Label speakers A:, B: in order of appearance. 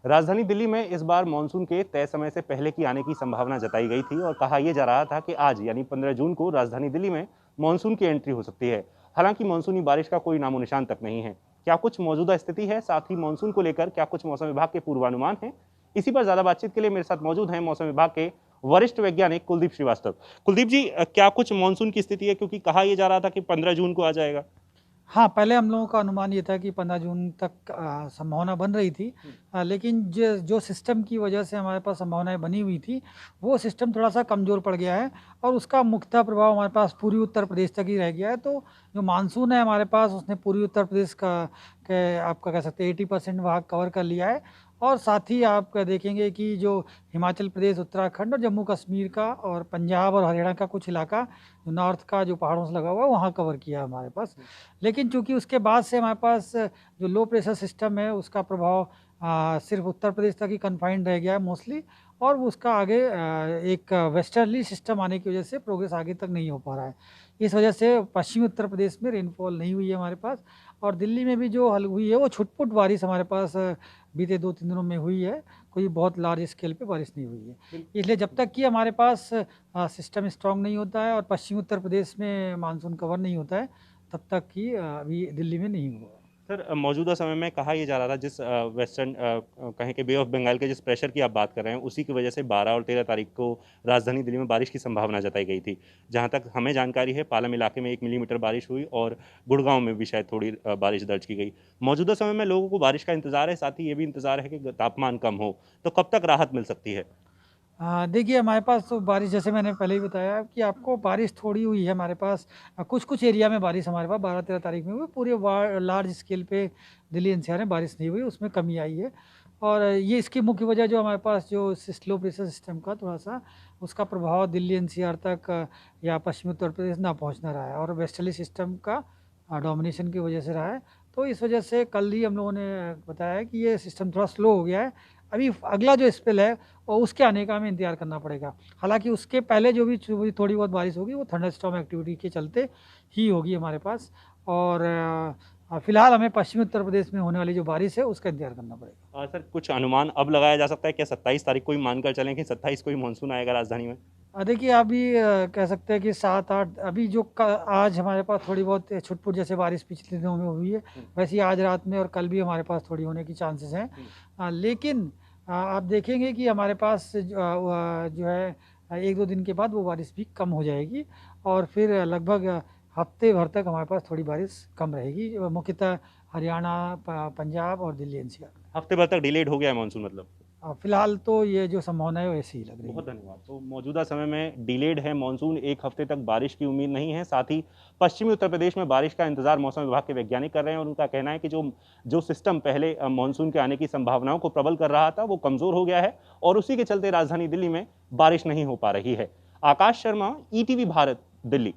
A: राजधानी दिल्ली में इस बार मानसून के तय समय से पहले की आने की संभावना जताई गई थी और कहा यह जा रहा था कि आज यानी 15 जून को राजधानी दिल्ली में मानसून की एंट्री हो सकती है। हालांकि मानसूनी बारिश का कोई नामो निशान तक नहीं है। क्या कुछ मौजूदा स्थिति है, साथ ही मानसून को लेकर क्या कुछ मौसम विभाग के पूर्वानुमान है? इसी पर ज्यादा बातचीत के लिए मेरे साथ मौजूद हैं मौसम विभाग के वरिष्ठ वैज्ञानिक कुलदीप श्रीवास्तव। कुलदीप जी, क्या कुछ मानसून की स्थिति है, क्योंकि कहा यह जा रहा था कि 15 जून को आ जाएगा।
B: हाँ, पहले हम लोगों का अनुमान ये था कि 15 जून तक संभावना बन रही थी। लेकिन जो सिस्टम की वजह से हमारे पास संभावनाएँ बनी हुई थी, वो सिस्टम थोड़ा-सा कमज़ोर पड़ गया है और उसका मुख्यतः प्रभाव हमारे पास पूर्वी उत्तर प्रदेश तक ही रह गया है। तो जो मानसून है हमारे पास, उसने पूर्वी उत्तर प्रदेश का के आपका कह सकते हैं 80% भाग कवर कर लिया है और साथ ही आप देखेंगे कि जो हिमाचल प्रदेश, उत्तराखंड और जम्मू कश्मीर का और पंजाब और हरियाणा का कुछ इलाका, जो नॉर्थ का जो पहाड़ों से लगा हुआ है, वहाँ कवर किया है हमारे पास। लेकिन चूँकि उसके बाद से हमारे पास जो लो प्रेशर सिस्टम है, उसका प्रभाव सिर्फ़ उत्तर प्रदेश तक ही कन्फ़ाइंड रह गया है मोस्टली और वो उसका आगे एक वेस्टर्ली सिस्टम आने की वजह से प्रोग्रेस आगे तक नहीं हो पा रहा है। इस वजह से पश्चिमी उत्तर प्रदेश में रेनफॉल नहीं हुई है हमारे पास और दिल्ली में भी जो हल हुई है, वो छुट-पुट बारिश हमारे पास बीते 2-3 दिनों में हुई है। कोई बहुत लार्ज स्केल पे बारिश नहीं हुई है। इसलिए जब तक कि हमारे पास सिस्टम स्ट्रॉन्ग नहीं होता है और पश्चिमी उत्तर प्रदेश में मानसून कवर नहीं होता है, तब तक कि अभी दिल्ली में नहीं हुआ।
A: सर, मौजूदा समय में कहा यह जा रहा था जिस वेस्टर्न कहें कि बे ऑफ बंगाल के जिस प्रेशर की आप बात कर रहे हैं, उसी की वजह से 12 और 13 तारीख को राजधानी दिल्ली में बारिश की संभावना जताई गई थी। जहां तक हमें जानकारी है, पालम इलाके में 1 मिलीमीटर बारिश हुई और गुड़गांव में भी शायद थोड़ी बारिश दर्ज की गई। मौजूदा समय में लोगों को बारिश का इंतजार है, साथ ही ये भी इंतजार है कि तापमान कम हो, तो कब तक राहत मिल सकती है?
B: देखिए हमारे पास तो बारिश जैसे मैंने पहले ही बताया कि आपको बारिश थोड़ी हुई है हमारे पास कुछ-कुछ एरिया में बारिश हमारे पास 12-13 तारीख में हुई, पूरे लार्ज स्केल पे दिल्ली एनसीआर में बारिश नहीं हुई, उसमें कमी आई है। और ये इसकी मुख्य वजह जो हमारे पास जो लो प्रेशर सिस्टम का थोड़ा-सा उसका प्रभाव दिल्ली एनसीआर तक या पश्चिमी उत्तर प्रदेश ना पहुँचना रहा है और वेस्टर्ली सिस्टम का डोमिनेशन की वजह से रहा है। तो इस वजह से कल ही हम लोगों ने बताया है कि ये सिस्टम थोड़ा स्लो हो गया है। अभी अगला जो स्पेल है और उसके आने का हमें इंतज़ार करना पड़ेगा। हालाँकि उसके पहले जो भी थोड़ी बहुत बारिश होगी वो थंडरस्टॉर्म एक्टिविटी के चलते ही होगी हमारे पास और फ़िलहाल हमें पश्चिमी उत्तर प्रदेश में होने वाली जो बारिश है उसका इंतज़ार करना पड़ेगा।
A: सर, कुछ अनुमान अब लगाया जा सकता है क्या? 27 तारीख को ही मानकर चलें कि 27 को ही मानसून आएगा राजधानी में?
B: देखिए अभी कह सकते हैं कि 7-8 अभी जो क आज हमारे पास थोड़ी बहुत छुट-पुट जैसे बारिश पिछले दिनों में हुई है, वैसे ही आज रात में और कल भी हमारे पास थोड़ी होने की चांसेस हैं। लेकिन आप देखेंगे कि हमारे पास जो है 1-2 दिन के बाद वो बारिश भी कम हो जाएगी और फिर लगभग हफ्ते भर तक हमारे पास थोड़ी बारिश कम रहेगी, मुख्यतः हरियाणा, पंजाब और दिल्ली एनसीआर में।
A: हफ्ते भर तक डिलेड हो गया है मानसून मतलब?
B: फिलहाल तो ये जो संभावना है वैसी ही लग रही
A: बहुत
B: है।
A: धन्यवाद। तो मौजूदा समय में डिलेड है मानसून, 1 हफ्ते तक बारिश की उम्मीद नहीं है। साथ ही पश्चिमी उत्तर प्रदेश में बारिश का इंतजार मौसम विभाग के वैज्ञानिक कर रहे हैं और उनका कहना है कि जो जो सिस्टम पहले मानसून के आने की संभावनाओं को प्रबल कर रहा था, वो कमजोर हो गया है और उसी के चलते राजधानी दिल्ली में बारिश नहीं हो पा रही है। आकाश शर्मा, ईटीवी भारत, दिल्ली।